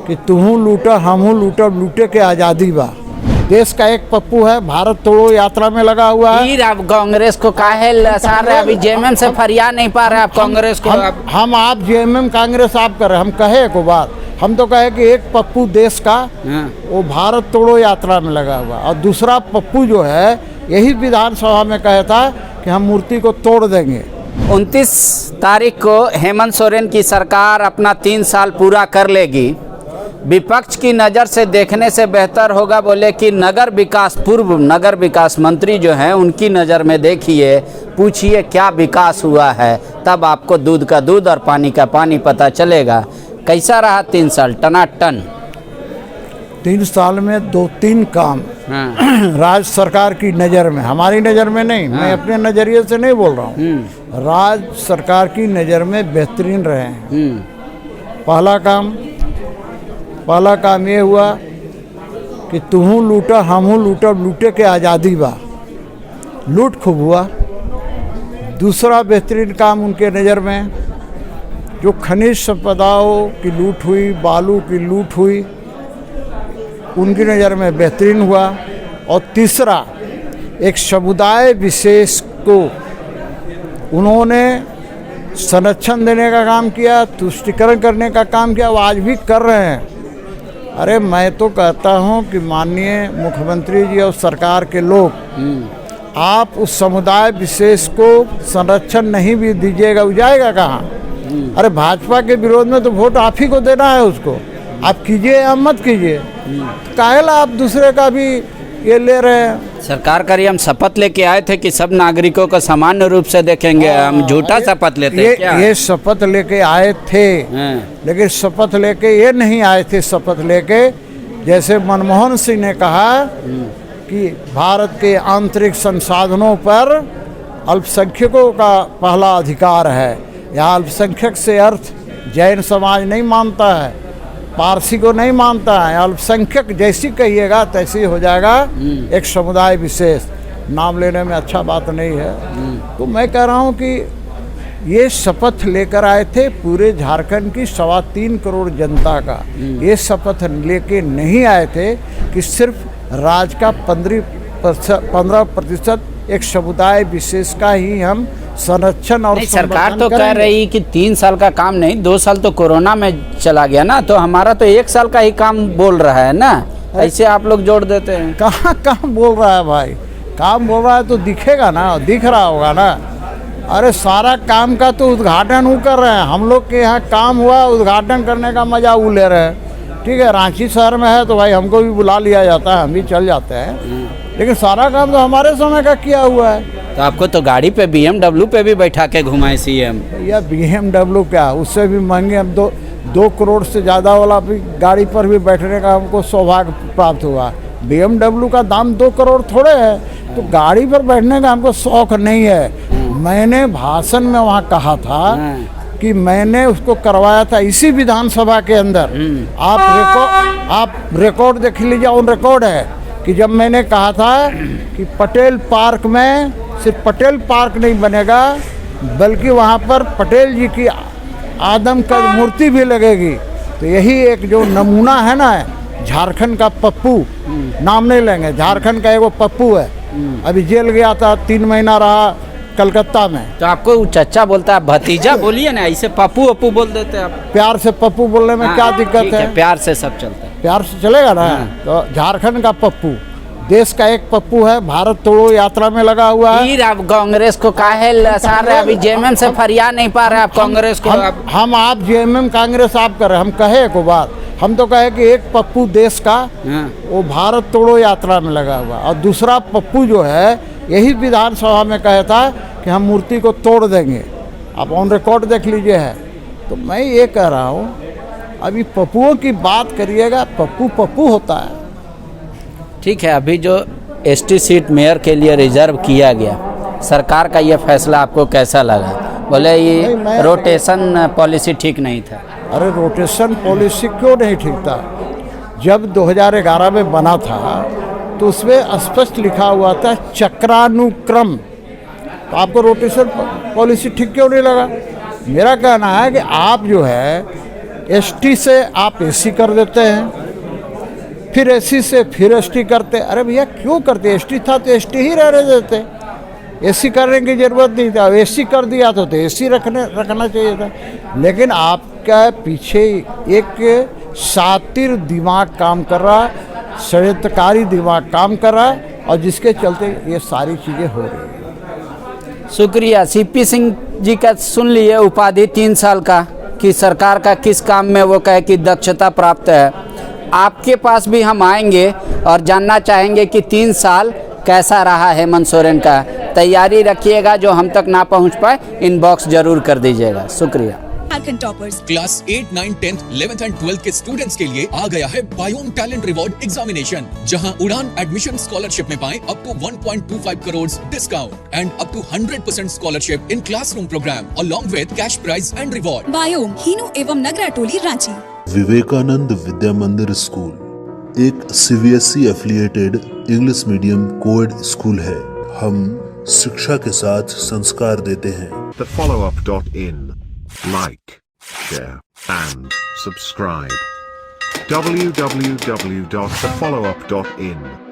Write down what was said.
कि तुहू लूटा हमहू लूटा, लूटे के आज़ादी बा। देश का एक पप्पू है, भारत तोड़ो यात्रा में लगा हुआ है। फिर आप कांग्रेस को काहे लसार रहे? अभी जेएमएम से फरियाद नहीं पा रहे आप कांग्रेस को। हम आप जेएमएम कांग्रेस आप कर रहे, हम कहे एक बार, हम तो कहे कि एक पप्पू देश का वो भारत तोड़ो यात्रा में लगा हुआ, और दूसरा पप्पू जो है यही विधानसभा में कहा था कि हम मूर्ति को तोड़ देंगे। 29 तारीख को हेमंत सोरेन की सरकार अपना 3 साल पूरा कर लेगी। विपक्ष की नज़र से देखने से बेहतर होगा बोले कि नगर विकास, पूर्व नगर विकास मंत्री जो हैं उनकी नज़र में देखिए, पूछिए क्या विकास हुआ है, तब आपको दूध का दूध और पानी का पानी पता चलेगा। कैसा रहा 3 साल? टनाटन 3 साल में 2-3 काम राज्य सरकार की नज़र में, हमारी नज़र में नहीं, मैं अपने नज़रिए से नहीं बोल रहा हूँ, राज्य सरकार की नज़र में बेहतरीन रहे हैं। पहला काम ये हुआ कि तुहू लूटा हमहू लूटा, लूटे के आज़ादी बा, लूट खूब हुआ। दूसरा बेहतरीन काम उनके नज़र में जो खनिज संपदाओं की लूट हुई, बालू की लूट हुई, उनकी नज़र में बेहतरीन हुआ। और तीसरा एक समुदाय विशेष को उन्होंने संरक्षण देने का काम किया, तुष्टिकरण करने का काम किया, वो आज भी कर रहे हैं। अरे मैं तो कहता हूँ कि माननीय मुख्यमंत्री जी और सरकार के लोग, आप उस समुदाय विशेष को संरक्षण नहीं भी दीजिएगा, वो जाएगा कहाँ? अरे भाजपा के विरोध में तो वोट आप ही को देना है, उसको आप कीजिए या मत कीजिए, काहेला आप दूसरे का भी ये ले रहे हैं। सरकार का हम शपथ लेके आए थे कि सब नागरिकों को सामान्य रूप से देखेंगे, हम झूठा शपथ लेते हैं क्या? ये शपथ लेके आए थे, लेकिन शपथ लेके ये नहीं आए थे, शपथ लेके जैसे मनमोहन सिंह ने कहा कि भारत के आंतरिक संसाधनों पर अल्पसंख्यकों का पहला अधिकार है। यहाँ अल्पसंख्यक से अर्थ जैन समाज नहीं मानता है, पारसी को नहीं मानता है, अल्पसंख्यक जैसी कहिएगा तैसी हो जाएगा। एक समुदाय विशेष नाम लेने में अच्छा बात नहीं है। तो मैं कह रहा हूँ कि ये शपथ लेकर आए थे पूरे झारखंड की 3.25 करोड़ जनता का, ये शपथ लेके नहीं आए थे कि सिर्फ राज्य का 15% एक समुदाय विशेष का ही हम संरक्षण और सरकार तो कह रही कि 3 साल का काम नहीं, 2 साल तो कोरोना में चला गया ना, तो हमारा तो 1 साल का ही काम बोल रहा है ना, ऐसे आप लोग जोड़ देते हैं। कहाँ बोल रहा है भाई? काम बोल रहा है तो दिखेगा ना, दिख रहा होगा ना। अरे सारा काम का तो उद्घाटन वो कर रहे हैं, हम लोग के यहाँ काम हुआ, उद्घाटन करने का मजा वो ले रहे हैं। ठीक है, रांची शहर में है तो भाई हमको भी बुला लिया जाता है, हम भी चल जाते हैं, लेकिन सारा काम तो हमारे समय का किया हुआ है। तो आपको तो गाड़ी पे BMW पे भी बैठा के घुमाए सीएम। या BMW क्या, उससे भी महंगे, हम 2 करोड़ से ज़्यादा वाला भी गाड़ी पर भी बैठने का हमको सौभाग्य प्राप्त हुआ। BMW का दाम 2 करोड़ थोड़े है, तो गाड़ी पर बैठने का हमको शौक नहीं है। मैंने भाषण में वहाँ कहा था कि मैंने उसको करवाया था इसी विधानसभा के अंदर। आप रिकॉर्ड देख लीजिए, ऑन रिकॉर्ड है कि जब मैंने कहा था कि पटेल पार्क में सिर्फ पटेल पार्क नहीं बनेगा, बल्कि वहाँ पर पटेल जी की आदमकद मूर्ति भी लगेगी। तो यही एक जो नमूना है ना, झारखंड का पप्पू, नाम नहीं लेंगे, झारखंड का एगो पप्पू है, अभी जेल गया था, 3 महीना रहा कलकत्ता में। तो आपको चचा बोलता है, भतीजा बोलिए ना, ऐसे पप्पू अपू बोल देते हैं आप। प्यार से पप्पू बोलने में क्या दिक्कत है? प्यार से सब चलता है, प्यार से चलेगा ना। तो झारखंड का पप्पू, देश का एक पप्पू है, भारत तोड़ो यात्रा में लगा हुआ है। फिर आप कांग्रेस को काहे लसार रहे? अभी जेएमएम से फरियाद नहीं पा रहे आप कांग्रेस को। हम आप जेएमएम कांग्रेस आप कर रहे, हम कहे एक बार, हम तो कहे कि एक पप्पू देश का वो भारत तोड़ो यात्रा में लगा हुआ, और दूसरा पप्पू जो है यही विधानसभा में कहा था कि हम मूर्ति को तोड़ देंगे। आप ऑन रिकॉर्ड देख लीजिए है। तो मैं ये कह रहा हूँ, अभी पप्पुओं की बात करिएगा, पप्पू पप्पू होता है। ठीक है, अभी जो ST सीट मेयर के लिए रिजर्व किया गया, सरकार का ये फैसला आपको कैसा लगा? बोले ये रोटेशन पॉलिसी ठीक नहीं था। अरे रोटेशन पॉलिसी क्यों नहीं ठीक था? जब 2011 में बना था तो उसमें स्पष्ट लिखा हुआ था चक्रानुक्रम, तो आपको रोटेशन पॉलिसी ठीक क्यों नहीं लगा? मेरा कहना है कि आप जो है एसटी से आप एसी कर देते हैं, फिर एसी से फिर एसटी करते। अरे भैया क्यों करते? एसटी था तो एसटी ही रहने देते, एसी करने की ज़रूरत नहीं था। एसी कर दिया तो एसी रखना चाहिए था। लेकिन आपका पीछे एक शातिर दिमाग काम कर रहा है, षड्यंत्रकारी दिमाग काम कर रहा है, और जिसके चलते ये सारी चीज़ें हो रही हैं। शुक्रिया। सीपी सिंह जी का सुन लिए, उपाधि 3 साल का, कि सरकार का किस काम में वो कहे कि दक्षता प्राप्त है। आपके पास भी हम आएंगे और जानना चाहेंगे कि 3 साल कैसा रहा हेमंत सोरेन का। तैयारी रखिएगा, जो हम तक ना पहुंच पाए इनबॉक्स जरूर कर दीजिएगा। शुक्रिया। Jharkhand toppers class 8, 9, 10, 11th and 12th के स्टूडेंट्स के लिए आ गया है बायोम टैलेंट रिवॉर्ड एग्जामिनेशन, जहां उड़ान एडमिशन स्कॉलरशिप में पाएं up to 1.25 crore discount and up to 100% scholarship in classroom program along with cash prize and reward. बायोम हीनू एवं नगरा टोली रांची। विवेकानंद विद्या मंदिर स्कूल एक CBSE affiliated English medium coed school है। हम शिक्षा के साथ संस्कार देते हैं। thefollowup.in. Like, share, and subscribe. www.thefollowup.in